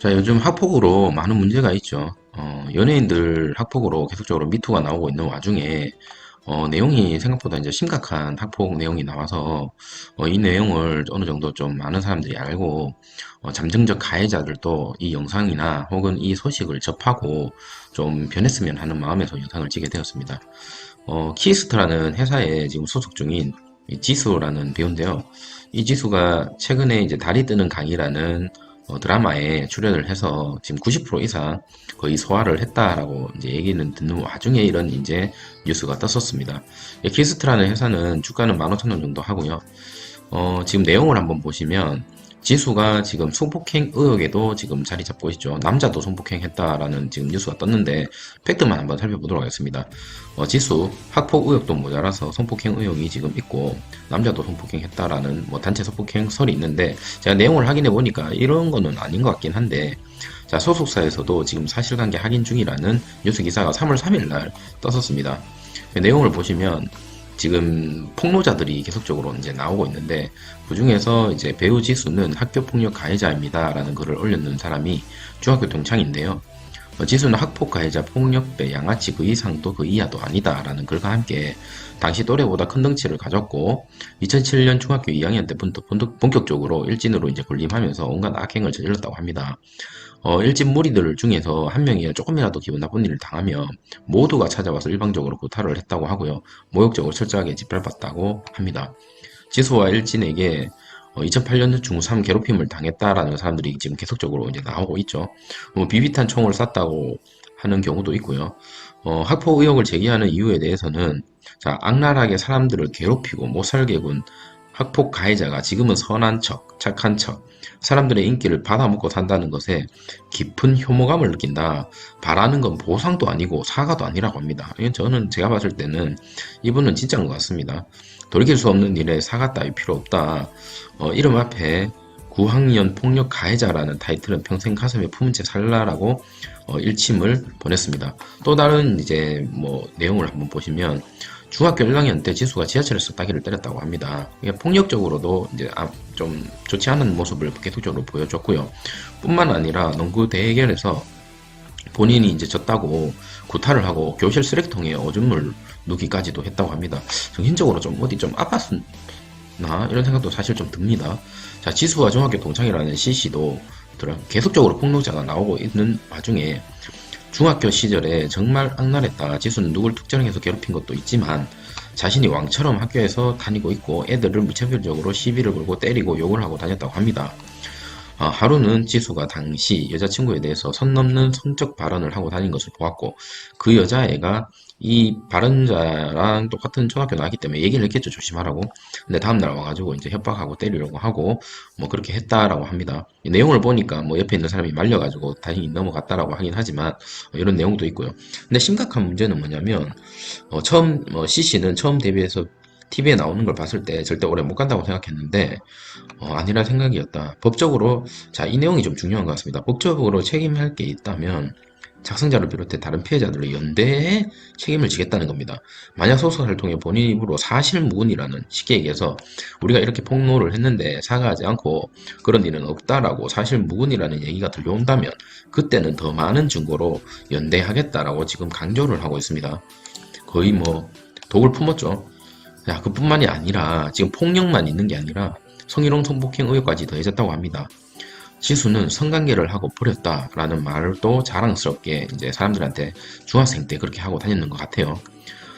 자, 요즘 학폭으로 많은 문제가 있죠. 연예인들 학폭으로 계속적으로 미투가 나오고 있는 와중에, 내용이 생각보다 이제 심각한 학폭 내용이 나와서, 이 내용을 어느 정도 좀 많은 사람들이 알고, 잠정적 가해자들도 이 영상이나 혹은 이 소식을 접하고 좀 변했으면 하는 마음에서 영상을 찍게 되었습니다. 키스트라는 회사에 지금 소속 중인 이 지수라는 배우인데요. 이 지수가 최근에 이제 달이 뜨는 강이라는 드라마에 출연을 해서 지금 90% 이상 거의 소화를 했다라고 이제 얘기는 듣는 와중에 이런 이제 뉴스가 떴었습니다. 이 키스트라는 회사는 주가는 15,000원 정도 하고요. 지금 내용을 한번 보시면 지수가 지금 성폭행 의혹에도 지금 자리 잡고 있죠. 남자도 성폭행 했다라는 지금 뉴스가 떴는데 팩트만 한번 살펴보도록 하겠습니다. 지수 학폭 의혹도 모자라서 성폭행 의혹이 지금 있고 남자도 성폭행 했다라는 뭐 단체 성폭행설이 있는데 제가 내용을 확인해 보니까 이런 거는 아닌 것 같긴 한데 자 소속사에서도 지금 사실관계 확인 중이라는 뉴스 기사가 3월 3일 날 떴었습니다. 내용을 보시면 지금 폭로자들이 계속적으로 이제 나오고 있는데 그 중에서 이제 배우 지수는 학교 폭력 가해자입니다라는 글을 올렸는 사람이 중학교 동창인데요. 지수는 학폭 가해자 폭력배 양아치 그 이상도 그 이하도 아니다라는 글과 함께 당시 또래보다 큰 덩치를 가졌고 2007년 중학교 2학년 때부터 본격적으로 일진으로 이제 군림하면서 온갖 악행을 저질렀다고 합니다. 일진 무리들 중에서 한 명이 조금이라도 기분 나쁜 일을 당하면 모두가 찾아와서 일방적으로 구타를 했다고 하고요. 모욕적으로 철저하게 짓밟았다고 합니다. 지수와 일진에게 2008년 중3 괴롭힘을 당했다라는 사람들이 지금 계속적으로 이제 나오고 있죠. 비비탄 총을 쐈다고 하는 경우도 있고요. 학폭 의혹을 제기하는 이유에 대해서는 자, 악랄하게 사람들을 괴롭히고 못살게 군 학폭 가해자가 지금은 선한 척, 착한 척, 사람들의 인기를 받아먹고 산다는 것에 깊은 혐오감을 느낀다. 바라는 건 보상도 아니고 사과도 아니라고 합니다. 이건 저는 제가 봤을 때는 이분은 진짜인 것 같습니다. 돌이킬 수 없는 일에 사과 따위 필요 없다. 이름 앞에 9학년 폭력 가해자라는 타이틀은 평생 가슴에 품은 채 살라라고 일침을 보냈습니다. 또 다른 이제 뭐 내용을 한번 보시면 중학교 1학년 때 지수가 지하철에서 따귀를 때렸다고 합니다. 폭력적으로도 이제 좀 좋지 않은 모습을 계속적으로 보여줬고요. 뿐만 아니라 농구 대회결에서 본인이 이제 졌다고 구타를 하고 교실 쓰레기통에 오줌을 누기까지도 했다고 합니다. 정신적으로 좀 어디 좀 아팠나 이런 생각도 사실 좀 듭니다. 자, 지수와 중학교 동창이라는 C씨도 계속적으로 폭로자가 나오고 있는 와중에 중학교 시절에 정말 악랄했다. 지수는 누굴 특정해서 괴롭힌 것도 있지만 자신이 왕처럼 학교에서 다니고 있고 애들을 무차별적으로 시비를 걸고 때리고 욕을 하고 다녔다고 합니다. 하루는 지수가 당시 여자친구에 대해서 선 넘는 성적 발언을 하고 다닌 것을 보았고 그 여자애가 이 발언자랑 똑같은 초등학교 나왔기 때문에 얘기를 했겠죠. 조심하라고. 근데 다음날 와가지고 이제 협박하고 때리려고 하고 뭐 그렇게 했다라고 합니다. 이 내용을 보니까 뭐 옆에 있는 사람이 말려가지고 다행히 넘어갔다라고 하긴 하지만 이런 내용도 있고요. 근데 심각한 문제는 뭐냐면 처음 CC는 처음 데뷔해서 TV에 나오는 걸 봤을 때 절대 오래 못 간다고 생각했는데 아니라 생각이었다. 법적으로 자, 이 내용이 좀 중요한 것 같습니다. 법적으로 책임할 게 있다면 작성자를 비롯해 다른 피해자들의 연대에 책임을 지겠다는 겁니다. 만약 소송을 통해 본인 입으로 사실무근이라는 쉽게 얘기해서 우리가 이렇게 폭로를 했는데 사과하지 않고 그런 일은 없다라고 사실무근이라는 얘기가 들려온다면 그때는 더 많은 증거로 연대하겠다라고 지금 강조를 하고 있습니다. 거의 뭐 독을 품었죠. 야, 그뿐만이 아니라 지금 폭력만 있는 게 아니라 성희롱 성폭행 의혹까지 더해졌다고 합니다. 지수는 성관계를 하고 버렸다라는 말을 또 자랑스럽게 이제 사람들한테 중학생 때 그렇게 하고 다녔는 것 같아요.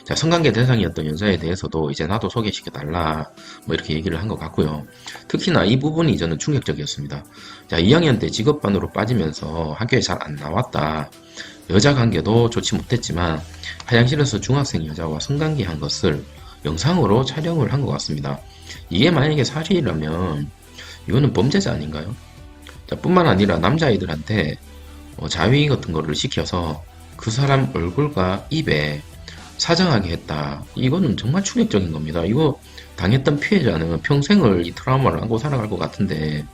자, 성관계 대상이었던 여자에 대해서도 이제 나도 소개시켜달라 뭐 이렇게 얘기를 한 것 같고요. 특히나 이 부분이 저는 충격적이었습니다. 자, 2학년 때 직업반으로 빠지면서 학교에 잘 안 나왔다. 여자 관계도 좋지 못했지만 화장실에서 중학생 여자와 성관계한 것을 영상으로 촬영을 한 것 같습니다. 이게 만약에 사실이라면 이거는 범죄자 아닌가요? 자, 뿐만 아니라 남자아이들한테 자위 같은 거를 시켜서 그 사람 얼굴과 입에 사정하게 했다. 이거는 정말 충격적인 겁니다. 이거 당했던 피해자는 평생을 이 트라우마를 안고 살아갈 것 같은데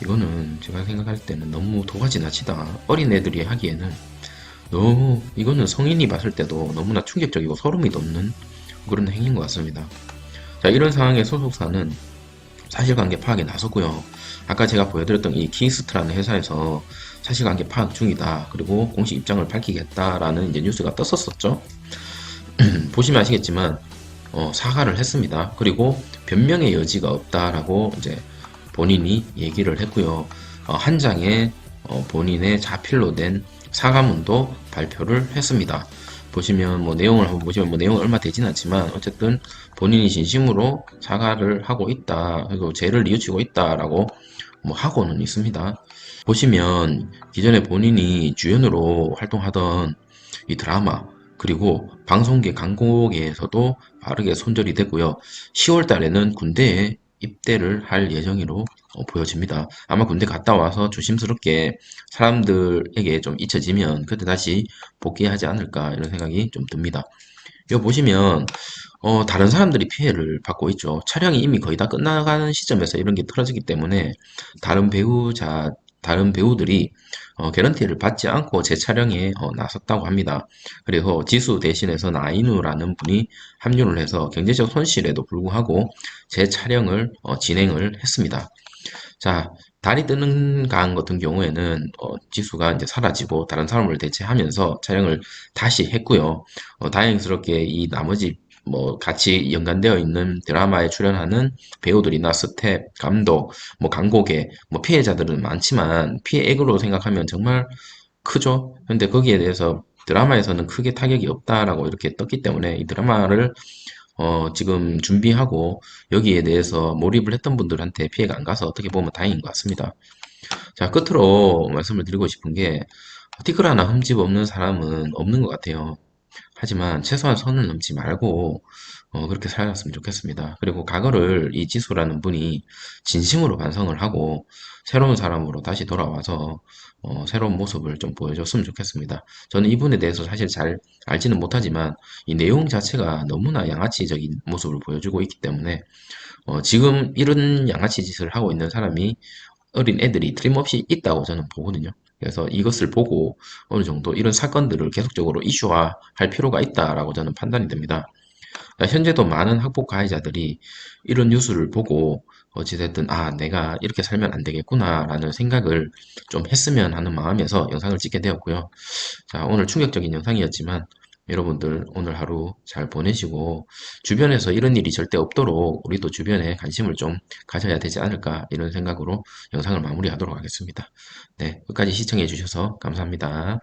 이거는 제가 생각할 때는 너무 도가 지나치다. 어린애들이 하기에는 너무 이거는 성인이 봤을 때도 너무나 충격적이고 소름이 돋는 그런 행위인 것 같습니다. 자, 이런 상황에 소속사는 사실관계 파악에 나섰고요. 아까 제가 보여드렸던 이 키스트라는 회사에서 사실관계 파악 중이다. 그리고 공식 입장을 밝히겠다라는 이제 뉴스가 떴었었죠. 보시면 아시겠지만 사과를 했습니다. 그리고 변명의 여지가 없다라고 이제 본인이 얘기를 했고요. 한 장의 본인의 자필로 된 사과문도 발표를 했습니다. 보시면 뭐 내용을 한번 보시면 뭐 내용은 얼마 되진 않지만 어쨌든 본인이 진심으로 사과를 하고 있다. 그리고 죄를 뉘우치고 있다라고 뭐 하고는 있습니다. 보시면 기존에 본인이 주연으로 활동하던 이 드라마 그리고 방송계 광고계에서도 빠르게 손절이 됐고요. 10월 달에는 군대에 입대를 할 예정으로 보여집니다. 아마 군대 갔다 와서 조심스럽게 사람들에게 좀 잊혀지면 그때 다시 복귀하지 않을까 이런 생각이 좀 듭니다. 이거 보시면 다른 사람들이 피해를 받고 있죠. 촬영이 이미 거의 다 끝나가는 시점에서 이런 게 틀어지기 때문에 다른 다른 배우들이 개런티를 받지 않고 재촬영에 나섰다고 합니다. 그래서 지수 대신해서 나인우라는 분이 합류를 해서 경제적 손실에도 불구하고 재촬영을 진행을 했습니다. 자, 달이 뜨는 강 같은 경우에는 지수가 이제 사라지고 다른 사람을 대체하면서 촬영을 다시 했고요. 다행스럽게 이 나머지 뭐 같이 연관되어 있는 드라마에 출연하는 배우들이나 스텝, 감독, 뭐 강곡에 뭐 피해자들은 많지만 피해액으로 생각하면 정말 크죠. 근데 거기에 대해서 드라마에서는 크게 타격이 없다라고 이렇게 떴기 때문에 이 드라마를 지금 준비하고 여기에 대해서 몰입을 했던 분들한테 피해가 안 가서 어떻게 보면 다행인 것 같습니다. 자, 끝으로 말씀을 드리고 싶은 게 티끌 하나 흠집 없는 사람은 없는 것 같아요. 하지만 최소한 선을 넘지 말고 그렇게 살았으면 좋겠습니다. 그리고 과거를 이 지수라는 분이 진심으로 반성을 하고 새로운 사람으로 다시 돌아와서 새로운 모습을 좀 보여줬으면 좋겠습니다. 저는 이분에 대해서 사실 잘 알지는 못하지만 이 내용 자체가 너무나 양아치적인 모습을 보여주고 있기 때문에 지금 이런 양아치 짓을 하고 있는 사람이 어린 애들이 틀림없이 있다고 저는 보거든요. 그래서 이것을 보고 어느 정도 이런 사건들을 계속적으로 이슈화할 필요가 있다라고 저는 판단이 됩니다. 현재도 많은 학폭 가해자들이 이런 뉴스를 보고 어찌됐든 내가 이렇게 살면 안 되겠구나라는 생각을 좀 했으면 하는 마음에서 영상을 찍게 되었고요. 자, 오늘 충격적인 영상이었지만 여러분들 오늘 하루 잘 보내시고 주변에서 이런 일이 절대 없도록 우리도 주변에 관심을 좀 가져야 되지 않을까 이런 생각으로 영상을 마무리하도록 하겠습니다. 네, 끝까지 시청해 주셔서 감사합니다.